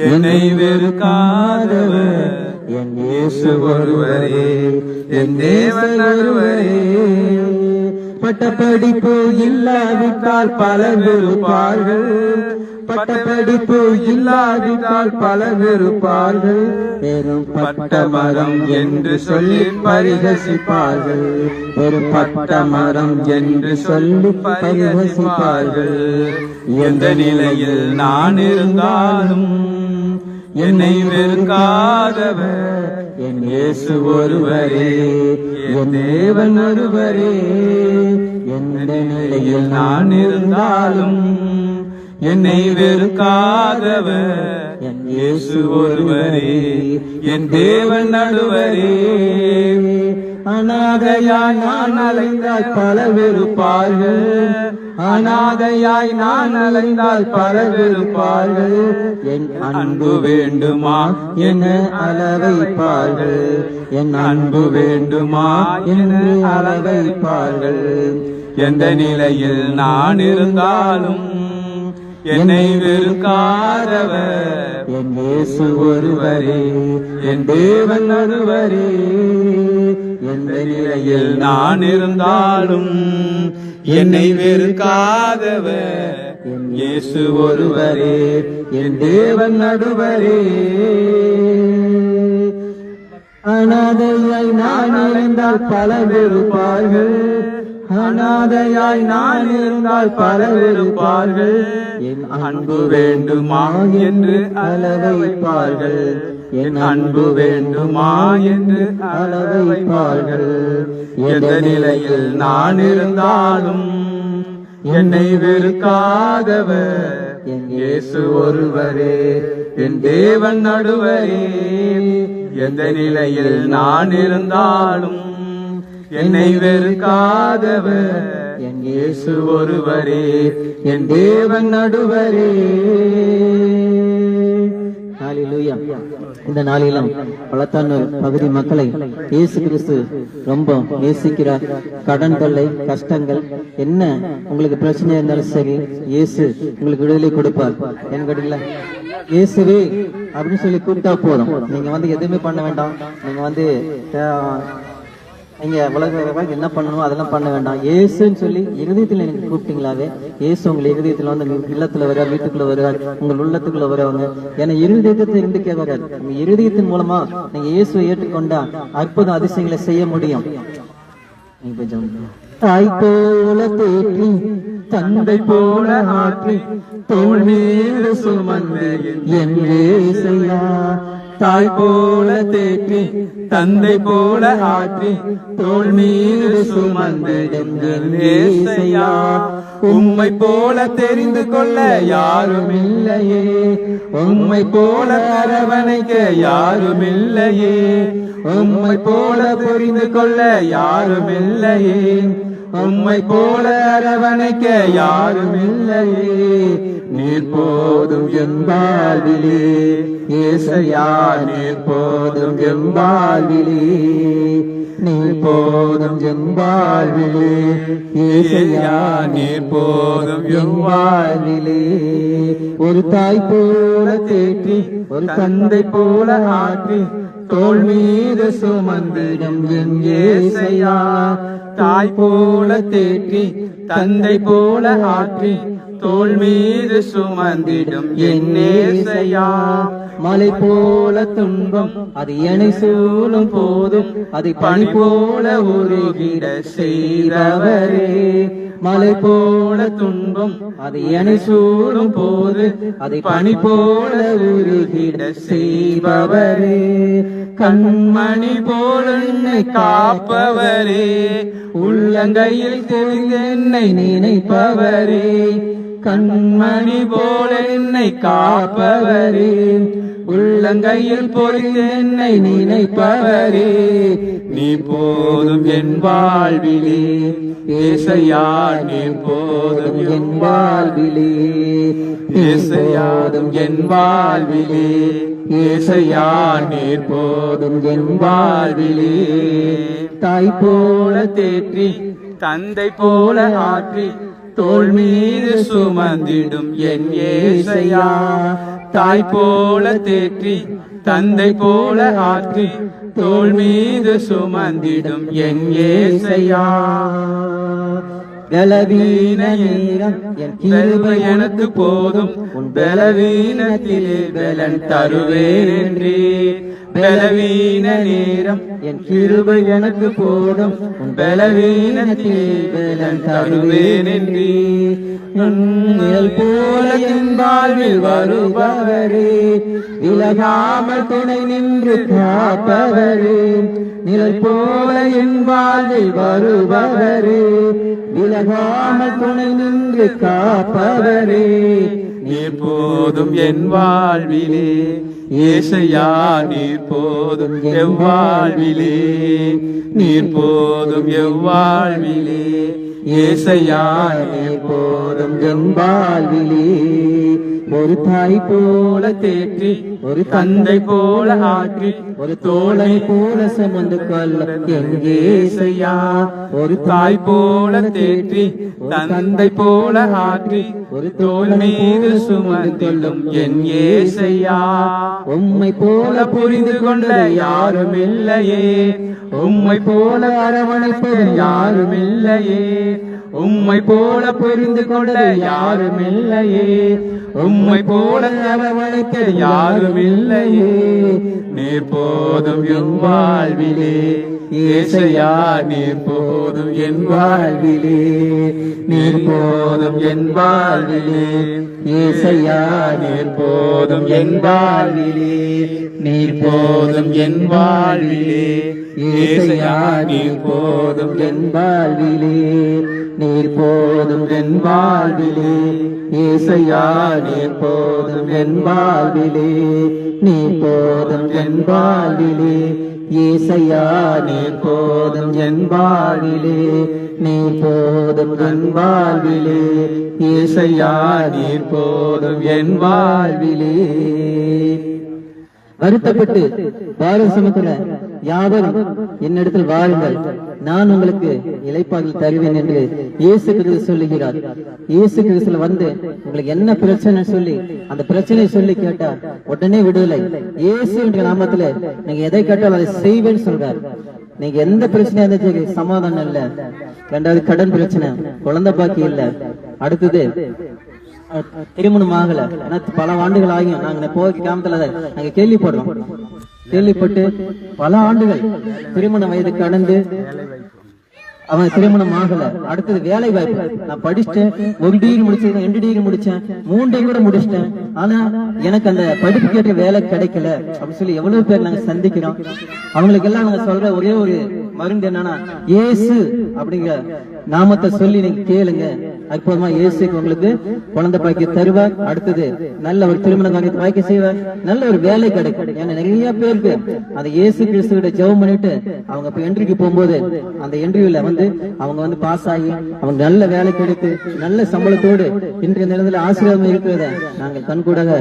என்னை வெறுக்காதவர் என் இயேசு ஒருவரே, என் தேவன் ஒருவரே. பட்டப்படிப்பு இல்லாவிட்டால் பலர் வெறுப்பார்கள், பட்டப்படிப்பு இல்லாவிட்டால் பலர் வெறுப்பார்கள். வெறும் பட்ட மரம் என்று சொல்லி பரிகசிப்பார்கள், வெறும் பட்ட மரம் என்று சொல்லி பரிகசிப்பார்கள். எந்த நிலையில் நான் இருந்தாலும் என்னை வெறுக்காதவர் என் இயேசு ஒருவரே, என் தேவன் ஒருவரே. எந்த நிலையில் நான் இருந்தாலும் என்னை வெறுக்காதவர் என் இயேசு ஒருவரே, என் தேவன் நடுவரே. அநாதையாய் நான் அலைந்தால் பல வெறுப்பார்கள், அநாதையாய் நான் அலைந்தால் பல வெறுப்பார்கள். என் அன்பு வேண்டுமா என அளவைப்பார்கள், என் அன்பு வேண்டுமா என்று அளவைப்பார்கள். எந்த நிலையில் நான் இருந்தாலும் என்னை வெறுக்காதவர் என் இயேசு ஒருவரே, என் தேவன் ஒருவரே. எந்த நிலையில் நான் இருந்தாலும் என்னை வெறுக்காதவர் என் இயேசு ஒருவரே, என் தேவன் நடுவரே. அநாதையாய் நான் அலைந்தால் பல வெறுப்பார்கள், அநாதையாய் நான் இருந்தால் பல வெறுப்பார்கள். என் அன்பு வேண்டுமா என்று அளவைப்பார்கள், என் அன்பு வேண்டுமா என்று அளவைப்பார்கள். எந்த நிலையில் நான் இருந்தாலும் என்னை வெறுக்காதவர் என் இயேசு ஒருவரே, என் தேவன் நடுவரே. எந்த நிலையில் நான் இருந்தாலும் என்னை வெறுக்காதவர் என் இயேசு ஒருவரே, என் தேவன் நடுவரே. ஹல்லேலூயா. இந்த நாளிலும் பலத்தானூர் பகுதி மக்களை இயேசு கிறிஸ்து ரொம்ப நேசிக்கிறார். கடன் தொல்லை, கஷ்டங்கள் என்ன உங்களுக்கு பிரச்சனை இருந்தாலும் சரி, இயேசு உங்களுக்கு விடுதலை கொடுப்பார். என்ன கேட்டீங்களா? இயேசுவே அப்படின்னு சொல்லி கூப்பிட்டா போதும். நீங்க எதுவுமே பண்ண வேண்டாம். நீங்க உலக என்ன பண்ணணும் அதெல்லாம் பண்ண வேண்டாம். இயேசுன்னு சொல்லி இருதயத்துல நீங்க கூப்பிட்டீங்களாவே இயேசு உங்க இருதயத்துல இல்லத்துல வருவார், வீட்டுக்குள்ள வருவார், உங்கள் உள்ளத்துக்குள்ள வருவாங்க. ஏன்னா இருதயத்தை இருந்து கேட்கிறார். உங்க இருதயத்தின் மூலமா நீங்க இயேசுவை ஏற்றுக்கொண்டா அற்புத அதிசயங்களை செய்ய முடியும். தாய் போல தேற்றி தந்தை போல ஆற்றி தோள் மீது சுமந்து என் இயேசையா. தாய் போல தேற்றி தந்தை போல ஆற்றி தோள் மீது சுமந்து என் இயேசையா. உம்மை போல தெரிந்து கொள்ள யாரும் இல்லையே, உம்மை போல அரவணைக்க யாரும் இல்லையே, உம்மை போல புரிந்து கொள்ள யாரும் இல்லையே, உம்மை போல அரவணைக்க யாரும் இல்லையே. நீர் போதும் என் வாழ்விலே இயேசையா, நீர் போதும் என் வாழ்விலே, நீர் போதும் என் வாழ்விலே இயேசையா, நீர் போதும் என் வாழ்விலே. ஒரு தாய் போல தேற்றி ஒரு தந்தை போல ஆற்றி தோள் மீது சுமந்திடும் என் இயேசையா. தாய் போல தேற்றி தந்தை போல ஆற்றி தோள் மீது சுமந்திடும் என் இயேசையா. மலை போல துன்பம் அது என்னை சூழும் போதும் அதை பனி போல உருகிட செய்தவரே. மலை போல துன்பம் அது என்னை சூழும் போது அதை பனி போல உருகிட செய்பவரே. கண்மணி போல என்னை காப்பவரே, உள்ளங்கையில் தெரிந்து என்னை நினைப்பவரே. கண்மணி போல என்னை காப்பவரே, உள்ளங்கையில் பொறிந்து என்னை நினைப்பவரே. நீ போதும் என் வாழ்விலே இயேசையா, நீ போதும் என் வாழ்விலே இயேசையாதும் என் வாழ்விலே இயேசையா, நீர் போதும் என் வாழ்விலே. தாய் போல தேற்றி தந்தை போல ஆற்றி தோள் மீது சுமந்திடும் என் ஏசையா. தாய் போல தேற்றி தந்தை போல ஆற்றி தோள் மீது சுமந்திடும் என் ஏசையா. பலவீன நேரம் என் கிருபை எனக்கு போதும், உன் பலவீனத்திலே பலன் தருவேன் என்றே. பலவீன நேரம் என் கிருபை எனக்கு போதும், உன் பலவீனத்திலே பலன் தருவேன் என்றே. நிழல் போல என் வாழ்வில் வருபவரே, விலகாமல் துணை நின்று காப்பவரே. நிழல் போல என் வாழ்வில் வருபவரே, விலகாமல் துணை நின்று காப்பவரே. நீர் போதும் என் வாழ்விலே ஏசையா, நீர் போதும் எவ்வாழ்விலே. நீர் போதும் எவ்வாழ்விலே ஏசையா, நீர் போதும் என் வாழ்விலே. ஒரு தாய் போல தேற்றி, ஒரு தந்தை போல ஆற்றி, ஒரு தோளை போல சுமந்து கொள்ள எங்கேசையா. ஒரு தாய் போல தேற்றி தந்தை போல ஆற்றி, ஒரு தோள் மீது சுமந்திடும் என் ஏசையா. உம்மை போல புரிந்து கொண்ட யாரும் இல்லையே, உம்மை போல அரவணைப்பது யாரும் இல்லையே. உம்மை போல புரிந்து கொண்ட யாரும் இல்லையே, உம்மை போல அரவணைக்க யாரும் இல்லையே. நீர் போதும் என் வாழ்விலே ஏசையா, நீர் போதும் என் வாழ்விலே. நீர் போதும் என் வாழ்விலே ஏசையா, நீர் போதும் என் வாழ்விலே. நீர் போதும் என் வாழ்விலே ஏசையா, நீர் போதும் என் வாழ்விலே. நீர் போதும் என் வாழ்விலே ஏசையா, நீர் போதும் என் வாழ்விலே. நீர் போதும் என் வாழ்விலே ஏசையா, நீர் போதும் என் வாழ்விலே. நீர் போதும் என் வாழ்விலே ஏசையா, நீர் போதும் என் வாழ்விலே. வருத்தப்பட்டு பாரம் சுமக்கிற யாவரும் என்னிடத்தில் வாருங்கள், நான் உங்களுக்கு இளைப்பாறுதல் தருவேன் என்று இயேசு கிறிஸ்து சொல்லுகிறார். இயேசு கிறிஸ்துல வந்து உங்களுக்கு என்ன பிரச்சனை சொல்லி அந்த பிரச்சனையை சொல்லி கேட்டா உடனே விடுதலை. இயேசு என்ற நாமத்துல நீங்க எதை கேட்டாலும் அதை செய்வேன்னு சொல்றார். நீங்க எந்த பிரச்சனையா இருந்தாலும் சமாதானம் இல்ல, ரெண்டாவது கடன் பிரச்சனை, குழந்தை பாக்கி இல்ல, அடுத்தது திருமணம் ஆகல, பல ஆண்டுகள் ஆகியும் நாங்க போய் கிராமத்துல நாங்க கேள்விப்பட்டு பல ஆண்டுகள் திருமண வயது கடந்து அவன் திருமணம் ஆகல. அடுத்தது வேலை வாய்ப்பு, நான் படிச்சுட்டேன், 1 டிகிரி முடிச்சேன், 2 டிகிரி முடிச்சேன், 3 கூட முடிச்சிட்டேன், ஆனா எனக்கு அந்த படிப்பு கேட்ட வேலை கிடைக்கல அப்படின்னு சொல்லி எவ்வளவு பேர் நாங்க சந்திக்கிறோம். அவங்களுக்கு எல்லாம் நாங்க சொல்ற ஒரே ஒரு மருந்து என்னன்னா, இயேசு அப்படிங்கிற நாமத்தை சொல்லி நீங்க கேளுங்க, அற்புதமா இயேசுக்கு உங்களுக்கு குழந்தை பாக்கிய தருவார். அடுத்தது நல்ல ஒரு திருமண காரியத்தை வாய்க்க செய்வார், நல்ல ஒரு வேலை கிடைக்கும். ஏன்னா நிறைய பேருக்கு அந்த இயேசு கிறிஸ்துவிட ஜெபம் பண்ணிட்டு அவங்க இப்ப என்ட்ரிக்கு போகும்போது அந்த என்ட்ரிவில வந்து அவங்க வந்து பாஸ் ஆகி அவங்க நல்ல வேலை கிடைத்து நல்ல சம்பளத்தோடு இன்றைய நிலத்துல ஆசீர்வாதம் இருக்கிறத நாங்கள் கண்கூடாக